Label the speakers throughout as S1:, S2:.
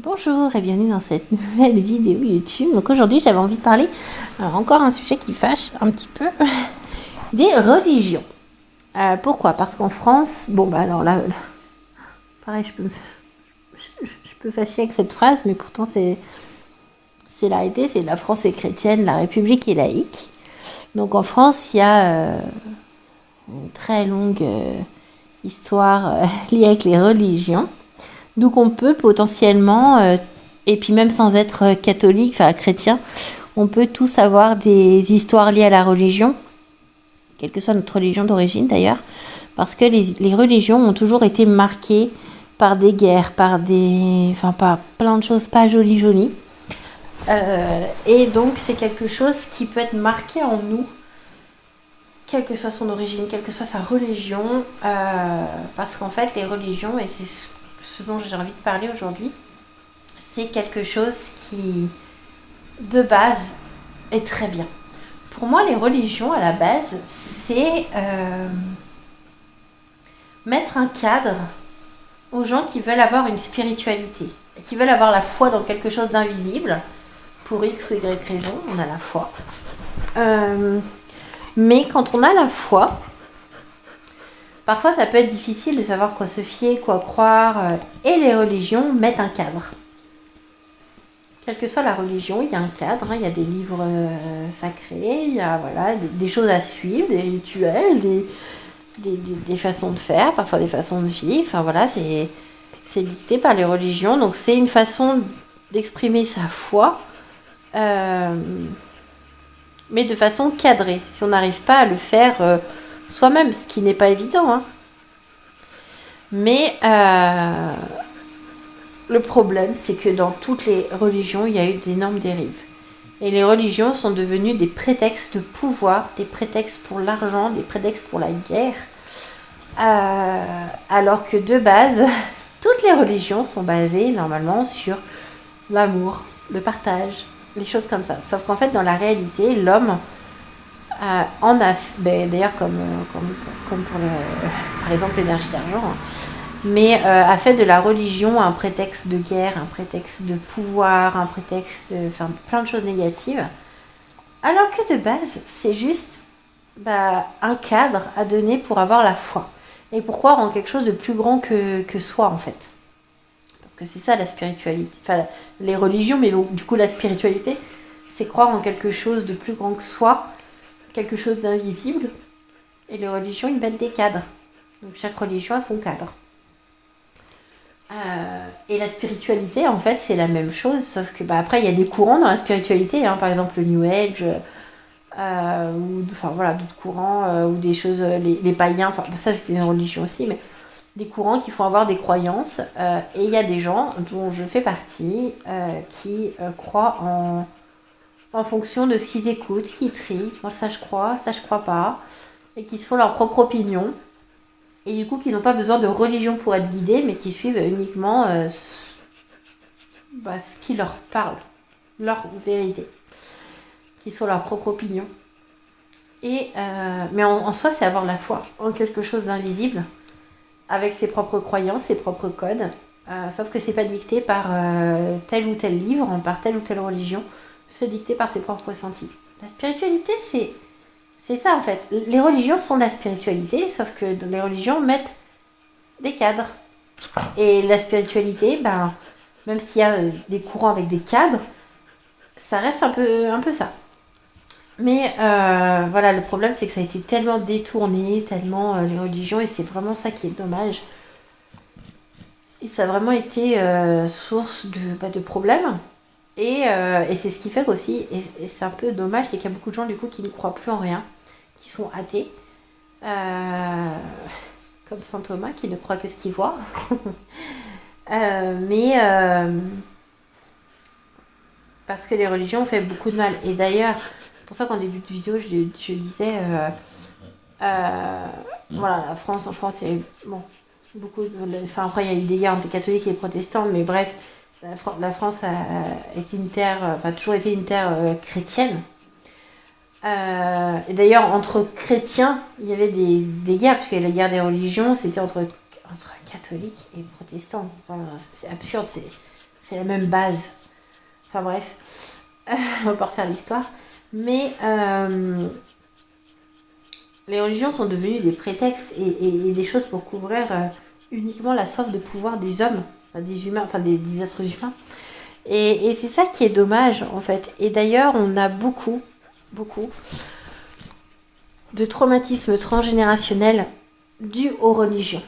S1: Bonjour et bienvenue dans cette nouvelle vidéo YouTube. Donc aujourd'hui j'avais envie de parler, alors encore un sujet qui fâche un petit peu, des religions. Pourquoi? Parce qu'en France, bon bah alors là, pareil je peux fâcher avec cette phrase, mais pourtant c'est la réalité, c'est la France est chrétienne, la République est laïque. Donc en France il y a une très longue histoire liée avec les religions. Donc on peut potentiellement, et puis même sans être catholique, enfin chrétien, on peut tous avoir des histoires liées à la religion, quelle que soit notre religion d'origine d'ailleurs, parce que les religions ont toujours été marquées par des guerres, par plein de choses pas jolies. Et donc c'est quelque chose qui peut être marqué en nous, quelle que soit son origine, quelle que soit sa religion, parce qu'en fait les religions, et c'est ce dont j'ai envie de parler aujourd'hui, c'est quelque chose qui, de base, est très bien. Pour moi, les religions, à la base, c'est mettre un cadre aux gens qui veulent avoir une spiritualité, qui veulent avoir la foi dans quelque chose d'invisible. Pour X ou Y raison, on a la foi. Mais quand on a la foi, parfois ça peut être difficile de savoir quoi se fier, quoi croire, et les religions mettent un cadre. Quelle que soit la religion, il y a un cadre, il y a des livres sacrés, il y a des choses à suivre, des rituels, des façons de faire, parfois des façons de vivre. Enfin voilà, c'est dicté par les religions. Donc c'est une façon d'exprimer sa foi, mais de façon cadrée. Si on n'arrive pas à le faire soi-même, ce qui n'est pas évident, hein. Mais le problème, c'est que dans toutes les religions, il y a eu d'énormes dérives. Et les religions sont devenues des prétextes de pouvoir, des prétextes pour l'argent, des prétextes pour la guerre. Alors que de base, toutes les religions sont basées normalement sur l'amour, le partage, les choses comme ça. Sauf qu'en fait, dans la réalité, l'homme en a... d'ailleurs, comme pour par exemple l'énergie d'argent, hein, mais a fait de la religion un prétexte de guerre, un prétexte de pouvoir, un prétexte de plein de choses négatives. Alors que de base, c'est juste un cadre à donner pour avoir la foi. Et pour croire en quelque chose de plus grand que soi, en fait. Parce que c'est ça la spiritualité. Enfin, les religions, mais donc du coup la spiritualité, c'est croire en quelque chose de plus grand que soi, quelque chose d'invisible. Et les religions, ils mettent des cadres. Donc chaque religion a son cadre. Et la spiritualité, en fait, c'est la même chose, sauf que après, il y a des courants dans la spiritualité, hein, par exemple le New Age, d'autres courants, ou des choses, les païens, ça c'est une religion aussi, mais des courants qui font avoir des croyances, et il y a des gens, dont je fais partie, qui croient en fonction de ce qu'ils écoutent, qui trient, moi ça je crois pas, et qui se font leur propre opinion. Et du coup, qui n'ont pas besoin de religion pour être guidés, mais qui suivent uniquement ce qui leur parle, leur vérité, qui sont leur propre opinion. Mais en soi, c'est avoir la foi en quelque chose d'invisible, avec ses propres croyances, ses propres codes. Sauf que c'est pas dicté par tel ou tel livre, par telle ou telle religion, c'est dicté par ses propres ressentis. La spiritualité, c'est ça en fait. Les religions sont la spiritualité, sauf que les religions mettent des cadres. Et la spiritualité, même s'il y a des courants avec des cadres, ça reste un peu ça. Mais le problème c'est que ça a été tellement détourné, tellement les religions, et c'est vraiment ça qui est dommage. Et ça a vraiment été source de problèmes. Et c'est ce qui fait qu'aussi, et c'est un peu dommage, c'est qu'il y a beaucoup de gens du coup qui ne croient plus en rien, qui sont athées, comme saint Thomas qui ne croit que ce qu'il voit. Parce que les religions ont fait beaucoup de mal. Et d'ailleurs, c'est pour ça qu'en début de vidéo, je disais, la France, en France, il y a eu beaucoup après il y a eu des guerres entre les catholiques et les protestants, mais bref, la France a été une terre, toujours été une terre chrétienne. Et d'ailleurs, entre chrétiens, il y avait des guerres, parce que la guerre des religions, c'était entre catholiques et protestants. C'est absurde, c'est la même base. Enfin bref, on va pas refaire l'histoire. Mais les religions sont devenues des prétextes et des choses pour couvrir uniquement la soif de pouvoir des hommes, enfin, des humains, enfin des êtres humains. Et c'est ça qui est dommage en fait. Et d'ailleurs, on a beaucoup de traumatismes transgénérationnels dus aux religions.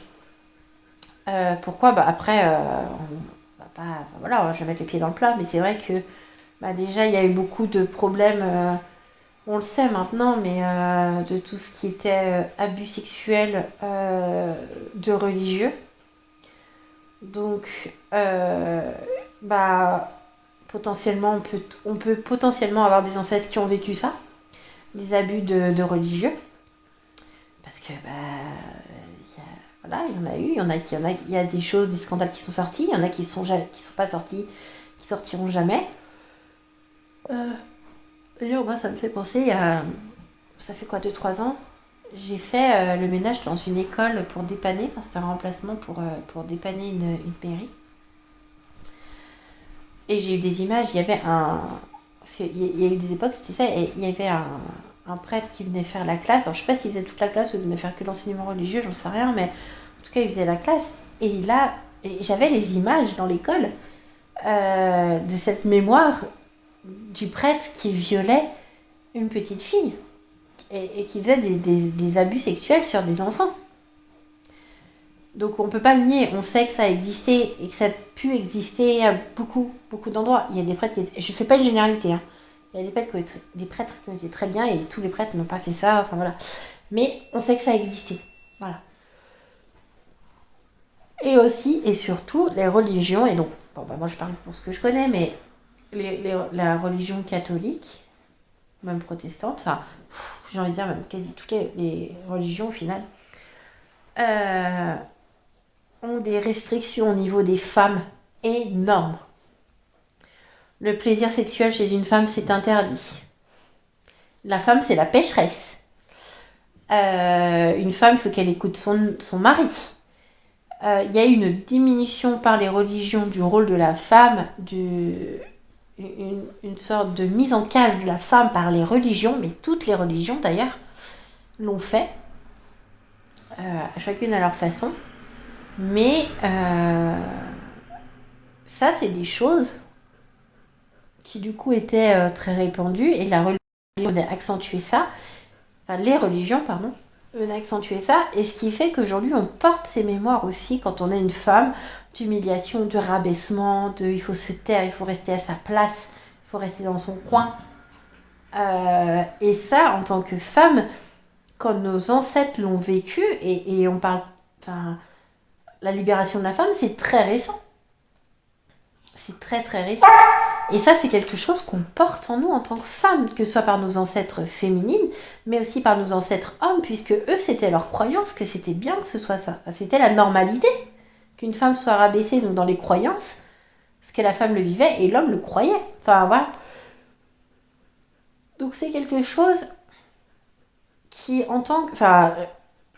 S1: Pourquoi après, on va pas, enfin, voilà, je vais mettre les pieds dans le plat, mais c'est vrai que déjà, il y a eu beaucoup de problèmes, on le sait maintenant, mais de tout ce qui était abus sexuel de religieux. Donc, potentiellement, on peut potentiellement avoir des ancêtres qui ont vécu ça, des abus de religieux. Parce que, voilà, il y en a eu, il y a des choses, des scandales qui sont sortis, il y en a qui sont pas sortis, qui sortiront jamais. D'ailleurs, moi, ça me fait penser à... Ça fait quoi, 2-3 ans? J'ai fait le ménage dans une école pour dépanner, enfin, c'était un remplacement pour dépanner une mairie. Et j'ai eu des images, il y avait parce qu'il y a eu des époques, c'était ça, et il y avait un prêtre qui venait faire la classe. Alors, je sais pas s'il faisait toute la classe ou il venait faire que l'enseignement religieux, j'en sais rien, mais en tout cas, il faisait la classe. Et j'avais les images dans l'école de cette mémoire du prêtre qui violait une petite fille et qui faisait des abus sexuels sur des enfants. Donc on peut pas le nier, on sait que ça a existé et que ça a pu exister à beaucoup d'endroits. Il y a des prêtres je fais pas une généralité, hein. Il y a des prêtres qui ont été très bien et tous les prêtres n'ont pas fait ça, enfin voilà. Mais on sait que ça a existé, voilà. Et aussi et surtout les religions, et donc, moi je parle pour ce que je connais, mais la religion catholique, même protestante, enfin, j'ai envie de dire même quasi toutes les religions au final, ont des restrictions au niveau des femmes énormes. Le plaisir sexuel chez une femme, c'est interdit. La femme, c'est la pécheresse. Une femme, il faut qu'elle écoute son mari. Il y a une diminution par les religions du rôle de la femme, une sorte de mise en cage de la femme par les religions, mais toutes les religions d'ailleurs l'ont fait, chacune à leur façon. Mais ça, c'est des choses qui du coup étaient très répandues et la religion a accentué ça, enfin les religions, pardon, ont accentué ça, et ce qui fait qu'aujourd'hui on porte ces mémoires aussi quand on est une femme, d'humiliation, de rabaissement, il faut se taire, il faut rester à sa place, il faut rester dans son coin. Et ça, en tant que femme, quand nos ancêtres l'ont vécu, et on parle, enfin, la libération de la femme, c'est très récent. C'est très très récent. Et ça, c'est quelque chose qu'on porte en nous en tant que femmes, que ce soit par nos ancêtres féminines, mais aussi par nos ancêtres hommes, puisque eux, c'était leur croyance que c'était bien que ce soit ça. Enfin, c'était la normalité qu'une femme soit rabaissée, donc dans les croyances, parce que la femme le vivait et l'homme le croyait. Enfin, voilà. Donc c'est quelque chose qui, en tant que... Enfin,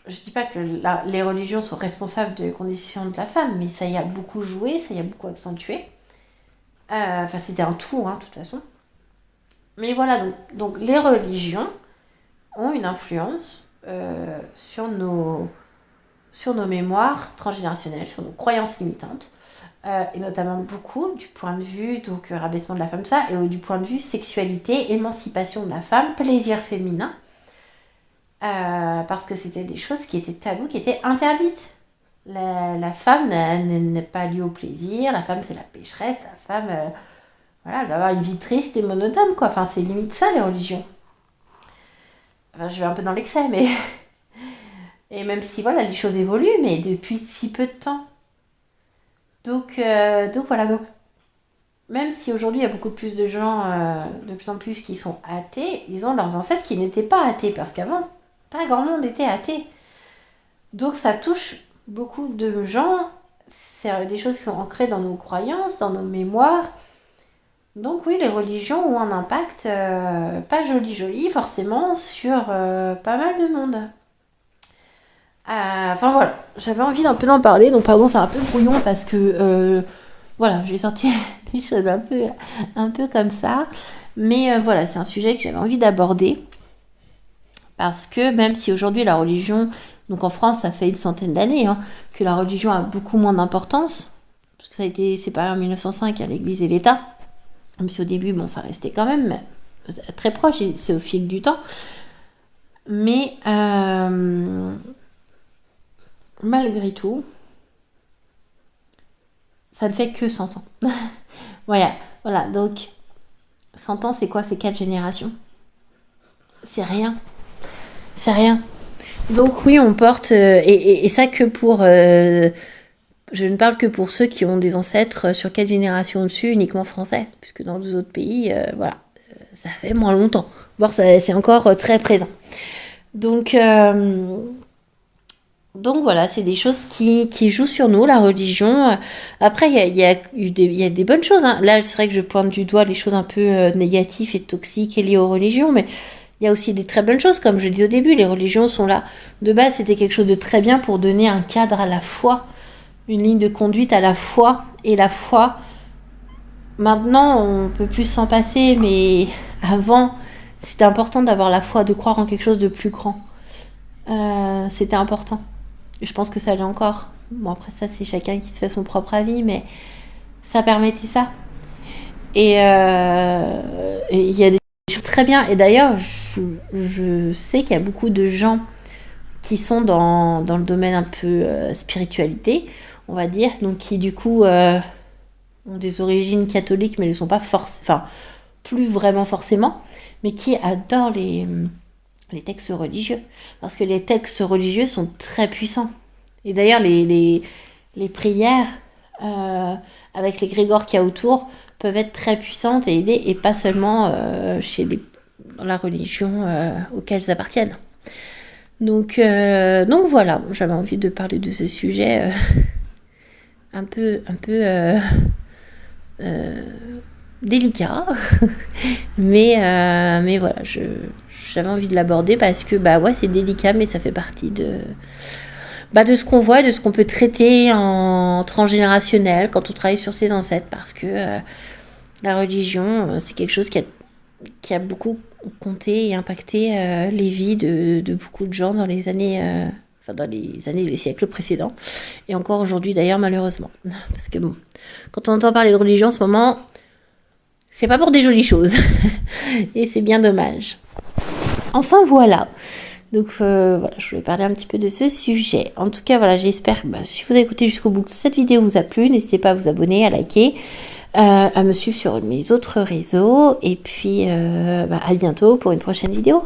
S1: je dis pas que les religions sont responsables des conditions de la femme, mais ça y a beaucoup joué, ça y a beaucoup accentué. Enfin, c'était un tout, hein, de toute façon. Mais voilà, donc les religions ont une influence sur nos mémoires transgénérationnelles, sur nos croyances limitantes, et notamment beaucoup du point de vue donc rabaissement de la femme, ça, et du point de vue sexualité, émancipation de la femme, plaisir féminin, parce que c'était des choses qui étaient tabous, qui étaient interdites. La femme n'est pas liée au plaisir, la femme c'est la pécheresse, la femme voilà, elle doit avoir une vie triste et monotone, quoi. Enfin, c'est limite ça les religions. Enfin, je vais un peu dans l'excès, mais et même si voilà, les choses évoluent, mais depuis si peu de temps. Donc voilà, donc même si aujourd'hui il y a beaucoup plus de gens, de plus en plus qui sont athées, ils ont leurs ancêtres qui n'étaient pas athées, parce qu'avant, pas grand monde était athée. Donc ça touche beaucoup de gens, c'est des choses qui sont ancrées dans nos croyances, dans nos mémoires. Donc oui, les religions ont un impact pas joli forcément sur pas mal de monde. Enfin voilà, j'avais envie d'un peu d'en parler, donc pardon, c'est un peu brouillon parce que Voilà, j'ai sorti des choses un peu comme ça. Mais voilà, c'est un sujet que j'avais envie d'aborder. Parce que même si aujourd'hui la religion, donc en France ça fait une centaine d'années, hein, que la religion a beaucoup moins d'importance, parce que ça a été séparé en 1905 à l'Église et l'État, même si au début, bon, ça restait quand même très proche, et c'est au fil du temps. Mais malgré tout, ça ne fait que 100 ans. Voilà, donc 100 ans c'est quoi? C'est 4 générations. C'est rien. C'est rien. Donc oui, on porte, et ça que pour... je ne parle que pour ceux qui ont des ancêtres sur 4 générations au-dessus, uniquement français, puisque dans les autres pays, voilà, ça fait moins longtemps, voire c'est encore très présent. Donc voilà, c'est des choses qui jouent sur nous, la religion. Après, il y a des bonnes choses, hein. Là, c'est vrai que je pointe du doigt les choses un peu négatives et toxiques et liées aux religions, mais il y a aussi des très bonnes choses. Comme je disais au début, les religions sont là. De base, c'était quelque chose de très bien pour donner un cadre à la foi, une ligne de conduite à la foi. Et la foi, maintenant, on peut plus s'en passer, mais avant, c'était important d'avoir la foi, de croire en quelque chose de plus grand. C'était important. Je pense que ça l'est encore. Bon, après ça, c'est chacun qui se fait son propre avis, mais ça permettait ça. Et il y a des choses très bien. Et d'ailleurs, je sais qu'il y a beaucoup de gens qui sont dans le domaine un peu spiritualité, on va dire, donc qui du coup ont des origines catholiques, mais ne le sont pas forcément, enfin, plus vraiment forcément, mais qui adorent les textes religieux. Parce que les textes religieux sont très puissants. Et d'ailleurs, les prières, avec les grégores qu'il y a autour, peuvent être très puissantes et aider, et pas seulement dans la religion auquel elles appartiennent. Donc voilà, j'avais envie de parler de ce sujet un peu délicat, mais voilà, j'avais envie de l'aborder parce que bah ouais, c'est délicat, mais ça fait partie de ce qu'on voit, de ce qu'on peut traiter en transgénérationnel quand on travaille sur ses ancêtres, parce que la religion, c'est quelque chose qui a beaucoup compté et impacté les vies de beaucoup de gens dans les années, les siècles précédents, et encore aujourd'hui d'ailleurs, malheureusement. Parce que bon, quand on entend parler de religion en ce moment, c'est pas pour des jolies choses. Et c'est bien dommage. Enfin voilà. Donc voilà, je voulais parler un petit peu de ce sujet. En tout cas, voilà, j'espère que si vous avez écouté jusqu'au bout, que cette vidéo vous a plu. N'hésitez pas à vous abonner, à liker, à me suivre sur mes autres réseaux. Et puis à bientôt pour une prochaine vidéo.